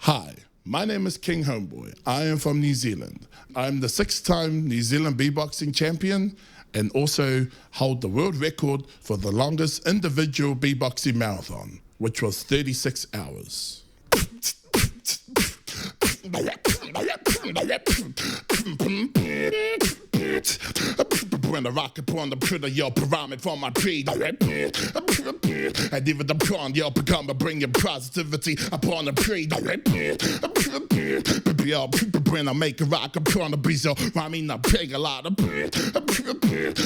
Hi, my name is King Homeboy. I am from New Zealand. I'm the 6-time New Zealand beatboxing champion and also hold the world record for the longest individual beatboxing marathon, which was 36 hours. When the rocket upon the printer, you'll provide me for my tree. And even the prawn, you'll become a bringing positivity upon the tree. When I make a rock, I'm trying to be so rhyming, I bring a lot of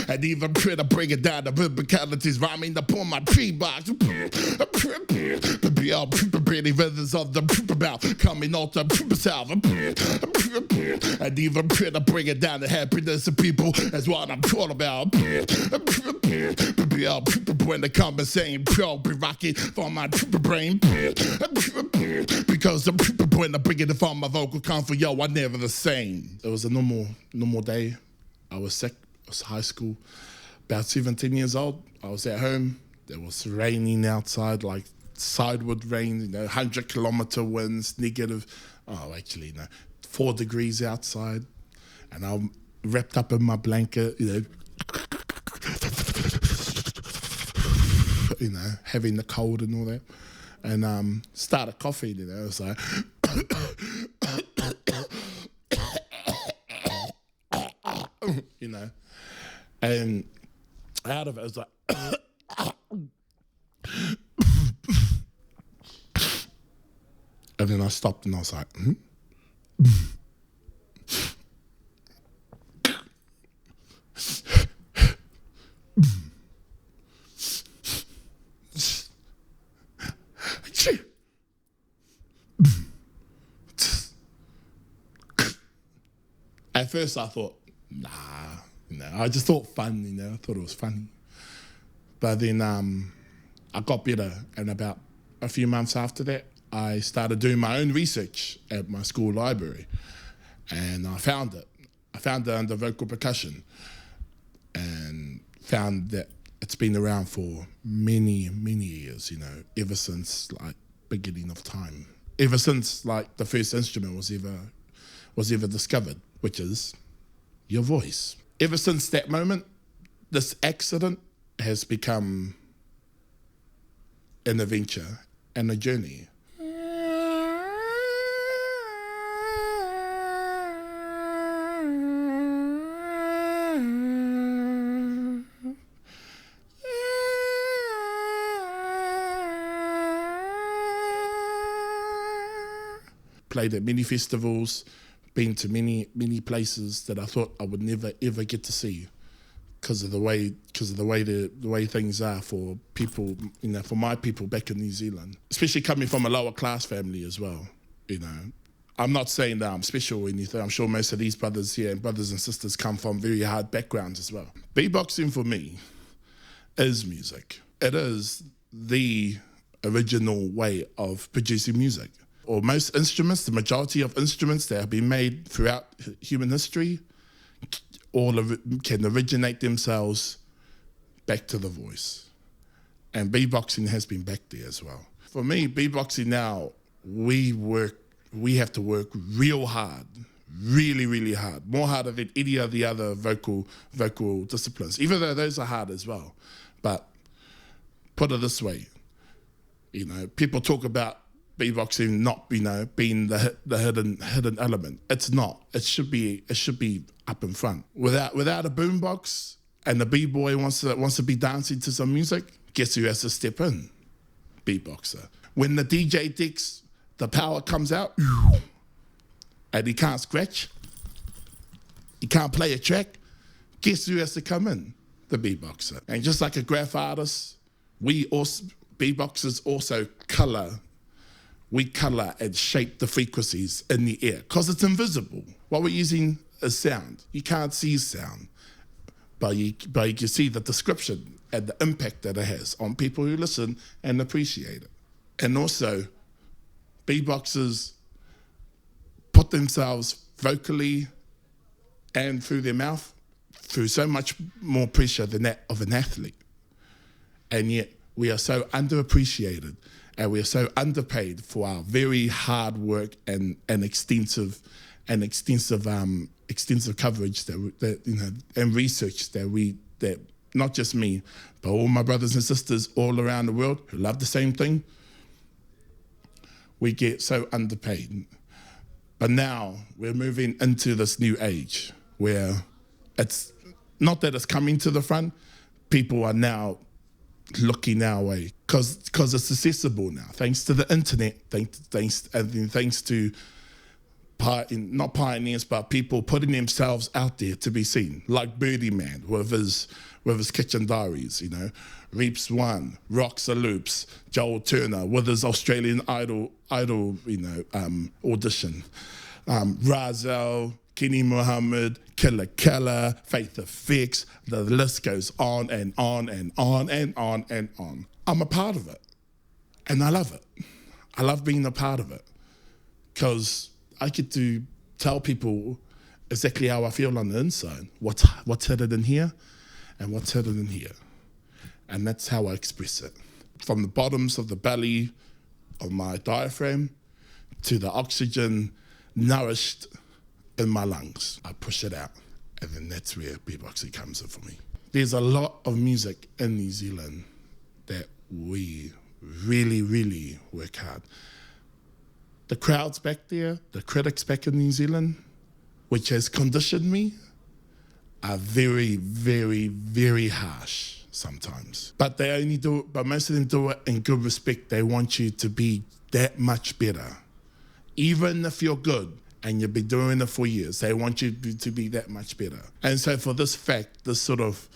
and even try to bring it down to rhythmicalities, rhyming upon my tree box. Pretty rhythms of the mouth coming off the south. And even try to bring it down to happiness of people, that's what I'm talking about. When they come and saying, pro, be rocking for my brain. Because when I bring it from my vocal comfort, yo, I'm never the same. It was a normal day. I was sick. It was high school. About 17 years old. I was at home. It was raining outside, like sideward rain, 100-kilometer winds, negative, 4 degrees outside. And I'm wrapped up in my blanket, having the cold and all that. And started coughing, it was like, and out of it, I was like, and then I stopped and I was like, At first I thought, I just thought fun, I thought it was funny. But then I got better, and about a few months after that, I started doing my own research at my school library, and I found it. I found it under vocal percussion, and found that it's been around for many, many years, ever since like beginning of time. Ever since like the first instrument was ever discovered, which is your voice. Ever since that moment, this accident has become an adventure and a journey. Played at many festivals, been to many places that I thought I would never ever get to see, because of the way things are for people, for my people back in New Zealand, especially coming from a lower class family as well. I'm not saying that I'm special or anything. I'm sure most of these brothers here and brothers and sisters come from very hard backgrounds as well. Beatboxing for me is music. It is the original way of producing music. Or most instruments, the majority of instruments that have been made throughout human history, all of it can originate themselves back to the voice. And beatboxing has been back there as well. For me, beatboxing now, we have to work real hard, really, really hard, more harder than any of the other vocal disciplines, even though those are hard as well. But put it this way, people talk about beatboxing not, being the hidden element. It's not. It should be up in front. Without a boombox and the b-boy wants to be dancing to some music, guess who has to step in? Beatboxer. When the DJ decks, the power comes out, and he can't scratch, he can't play a track, guess who has to come in? The beatboxer. And just like a graph artist, beatboxers also colour. We colour and shape the frequencies in the air because it's invisible. What we're using is sound. You can't see sound, but you can see the description and the impact that it has on people who listen and appreciate it. And also, beatboxers put themselves vocally and through their mouth through so much more pressure than that of an athlete. And yet we are so underappreciated and we're so underpaid for our very hard work and extensive coverage that you know, and research that not just me, but all my brothers and sisters all around the world who love the same thing. We get so underpaid. But now we're moving into this new age where it's not that it's coming to the front, people are now looking our way because it's accessible now, thanks to the internet, thanks to not pioneers, but people putting themselves out there to be seen, like Birdie Man with his kitchen diaries, you know, Reaps One, Rocks a Loops, Joel Turner with his Australian Idol, you know, audition, Razel, Kenny Mohammed, Killer Keller, Faith Effects, the list goes on and on and on and on and on. I'm a part of it, and I love it. I love being a part of it because I get to tell people exactly how I feel on the inside, what's hidden in here and what's hidden in here. And that's how I express it. From the bottoms of the belly of my diaphragm to the oxygen nourished in my lungs. I push it out, and then that's where beatboxing comes in for me. There's a lot of music in New Zealand that we really, really work hard. The crowds back there, the critics back in New Zealand, which has conditioned me, are very, very, very harsh sometimes. But most of them do it in good respect. They want you to be that much better. Even if you're good and you've been doing it for years, they want you to be that much better. And so for this fact, this sort of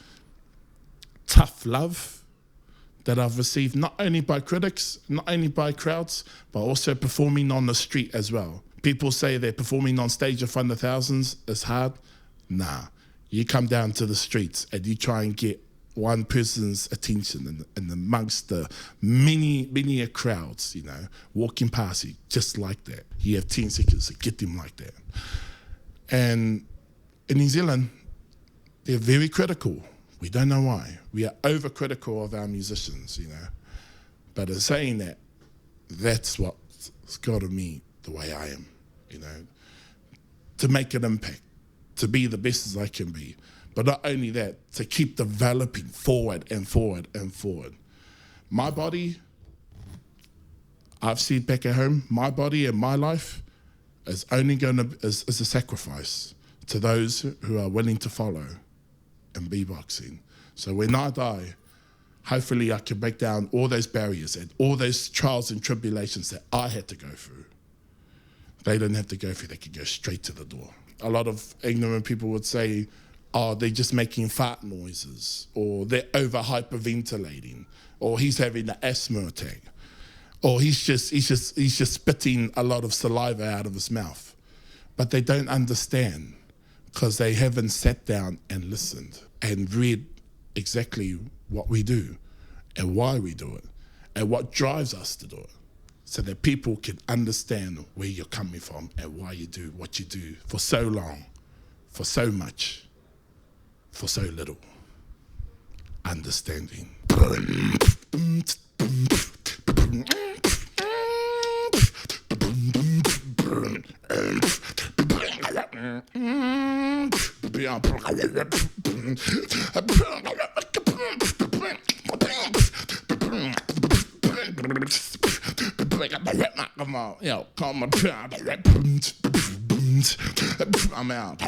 tough love that I've received, not only by critics, not only by crowds, but also performing on the street as well. People say they're performing on stage in front of thousands is hard. Nah, you come down to the streets and you try and get one person's attention and amongst the many crowds, you know, walking past you just like that. You have 10 seconds to get them like that. And in New Zealand, they're very critical. We don't know why. We are overcritical of our musicians, you know. But in saying that, that's what's got to me the way I am, you know, to make an impact, to be the best as I can be. But not only that, to keep developing forward and forward and forward. My body, I've seen back at home, my body and my life is only is a sacrifice to those who are willing to follow in beatboxing. So when I die, hopefully I can break down all those barriers and all those trials and tribulations that I had to go through. They don't have to go through, they can go straight to the door. A lot of ignorant people would say, oh, they're just making fart noises, or they're over hyperventilating, or he's having an asthma attack, or he's just spitting a lot of saliva out of his mouth. But they don't understand because they haven't sat down and listened and read exactly what we do and why we do it and what drives us to do it, so that people can understand where you're coming from and why you do what you do for so long, for so much, for so little. Understanding. Come on, yo, come on. I'm out.